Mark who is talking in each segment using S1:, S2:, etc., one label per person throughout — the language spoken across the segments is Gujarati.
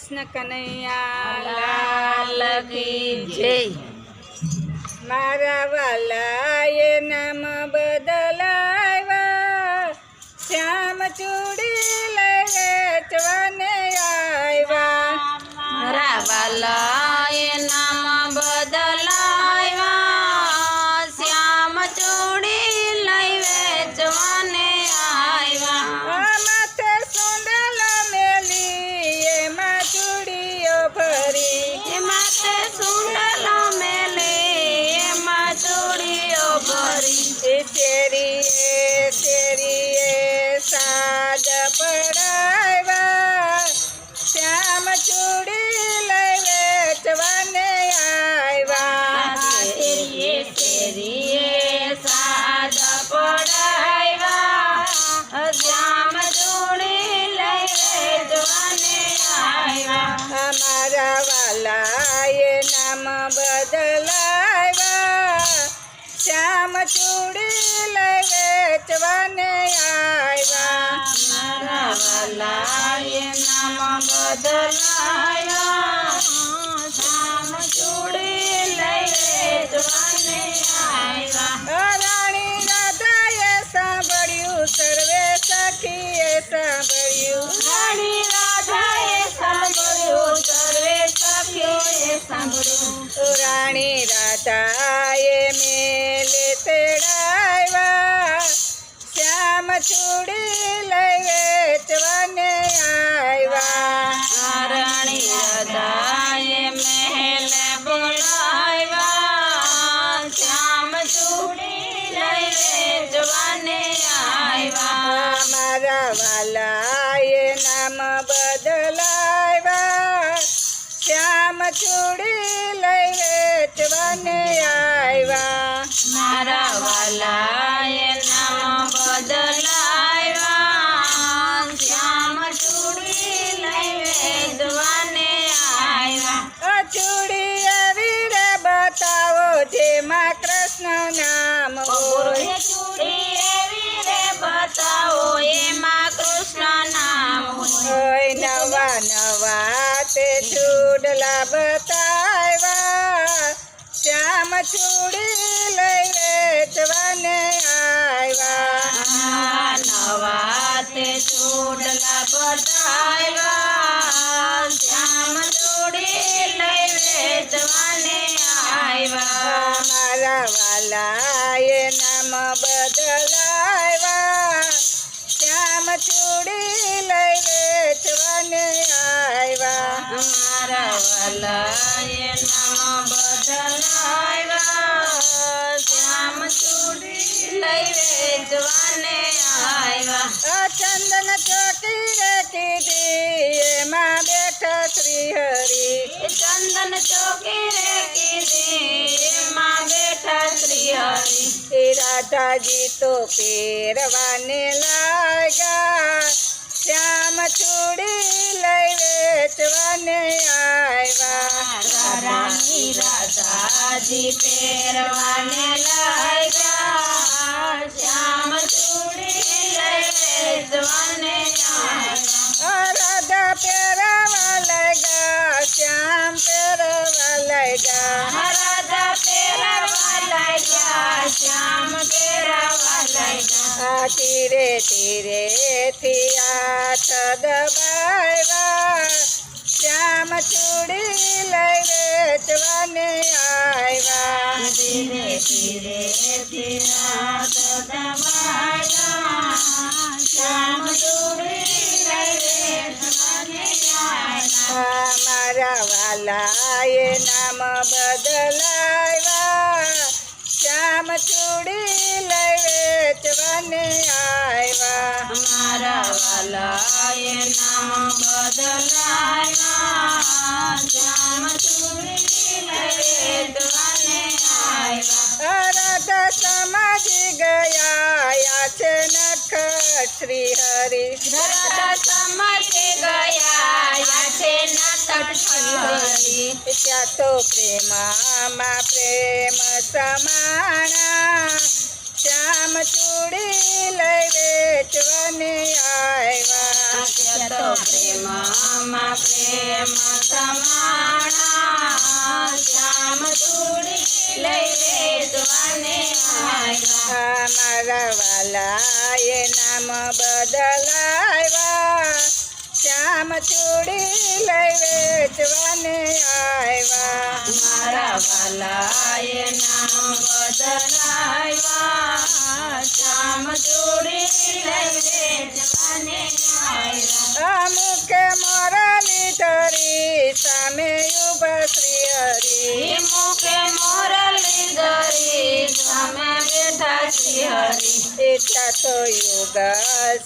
S1: કૃષ્ણ કનૈયા
S2: લાલ કી જય।
S1: મારા વાલાએ નામ બદલાવ્યા, શ્યામ ચૂડી લઈ વેચવાને આવ્યા।
S2: મારા વાલાએ નામ બદલાવ્યા, શ્યામ ચૂડી લઈ વેચવાને આવ્યા।
S1: માથે સુંદલો મેલી એમાં ચૂડીઓ ભરી,
S2: માથે સુંદલો મેલી એમાં ચૂડીઓ ભરી।
S1: શેરીએ સાજ પડાવ્યા, શ્યામ ચૂડી લઈ વેચવાને આવ્યા।
S2: શેરીએ સાજ પડાવ્યા, શ્યામ ચૂડી લઈ વેચવાને આવ્યા।
S1: અમારા વાલાએ નામ બદલાવ્યા, શ્યામ ચૂડી લઈ વેચવાને આવ્યા।
S2: મારા વાલાએ નામ બદલાવ્યા, શ્યામ ચૂડી લઈ વેચવાને આવ્યા।
S1: રાણી રાધાએ સાંભળ્યું, સર્વે સખીએ સાંભળ્યું,
S2: રાણી રાધાએ સાંભળ્યું, સર્વે સખીઓએ સાંભળ્યું।
S1: રાણી રાધાએ મેલે તેડાવ્યા, શ્યામ ચૂડી લઈ વેચવાને આવ્યા।
S2: રાણી રાધાએ મહેલે બોલાવ્યા, શ્યામ ચૂડી લઈ વેચવાને આવ્યા।
S1: મારા વાલાએ નામ બદલાવ્યા, શ્યામ ચૂડી લઈ વેચવાને આવ્યા।
S2: મારા વાલાએ નામ બદલાવ્યા, શ્યામ ચૂડી લઈ વેચવાને આવ્યા।
S1: ચૂડી એવી રે બતાવો જેમાં કૃષ્ણ નામ હોય,
S2: ચૂડી એવી રે બતાવો એમાં કૃષ્ણ નામ હોય।
S1: નવા નવા તે ચૂડલા બતાવ્યા, શ્યામ ચૂડી લઈ વેચવાને આવ્યા।
S2: નવા તે ચૂડલા બતાવ્યા, શ્યામ ચૂડી લઈ વેચવાને આવ્યા।
S1: મારા વાલાએ નામ બદલાવ્યા, શ્યામ ચૂડી લઈ વેચવાને આવ્યા।
S2: મારા વાલાએ નામ બદલાવ્યા, શ્યામ ચૂડી લઈ વેચવાને આવ્યા।
S1: ચંદન ચોકી રે કીધી એમાં બેઠા શ્રી હરિ,
S2: ચંદન ચોકી રે કીધી એમાં બેઠા શ્રી હરિ।
S1: રાધાજી તો પહેરવાને લાગ્યા, શ્યામ ચૂડી લઈ વેચવાને આવ્યા।
S2: રાણી રાધાજી પહેરવાને લાગ્યા, શ્યામ ચૂડી લઈ વેચવાને આવ્યા।
S1: રાધા પહેરવા લાગ્યા, શ્યામ પહેરવા લાગ્યા,
S2: રાધા પહેરવા લાગ્યા, શ્યામ પહેરવા લાગ્યા।
S1: ધીરે ધીરેથી હાથ દબાવ્યા, શ્યામ ચૂડી લઈ વેચવાને આવ્યા।
S2: ધીરે ધીરે હાથ દબાવ્યા, શ્યામ ચૂડી લઈ વેચવાને આવ્યા।
S1: મારા વાલાએ નામ બદલાવ્યા, શ્યામ ચૂડી લઈ વેચવાને આવ્યા।
S2: મારા વાલાએ નામ બદલાવ્યા, શ્યામ ચૂડી લઈ વેચવાને આવ્યા।
S1: રાધા સમજી ગયા, આ છે નખત શ્રી હરિ,
S2: રાધા સમજી ગયા, આ છે નખત શ્રી હરિ।
S1: ત્યાં તો પ્રેમમાં પ્રેમ સમાણા, શ્યામ ચૂડી લઈ વેચવાને આવ્યા.
S2: ત્યાં તો પ્રેમમાં પ્રેમ સમાણા શ્યામ ચૂડી લઈ વેચવાને આવ્યા.
S1: મારા વાલાએ નામ બદલાવ્યા શ્યામ ચૂડી લઈ વેચવાને આવ્યા.
S2: મારા વાલાએ નામ બદલાવ્યા શ્યામ ચૂડી લઈ વેચવાને આવ્યા.
S1: મુખે મોરલી ધરી સામે ઉભા શ્રી હરિ.
S2: મુખે મોરલી ધરી સામે બેઠા શ્રી હરિ.
S1: એટલા તો યુગ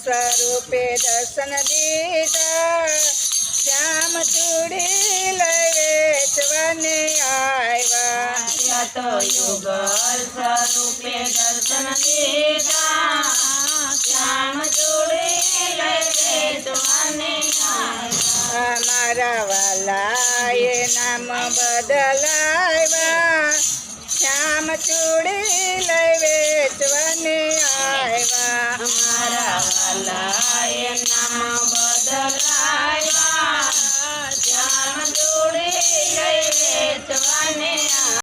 S1: સ્વરૂપે દર્શન દીધા શ્યામ ચૂડી લઈ વેચવાને આવ્યા.
S2: ત્યાં તો યુગલ સ્વરૂપે દર્શન દીધા શ્યામ ચૂડી લઈ વેચવાને આવ્યા.
S1: મારા વાલાએ નામ બદલાવ્યા શ્યામ ચૂડી લઈ વેચવાને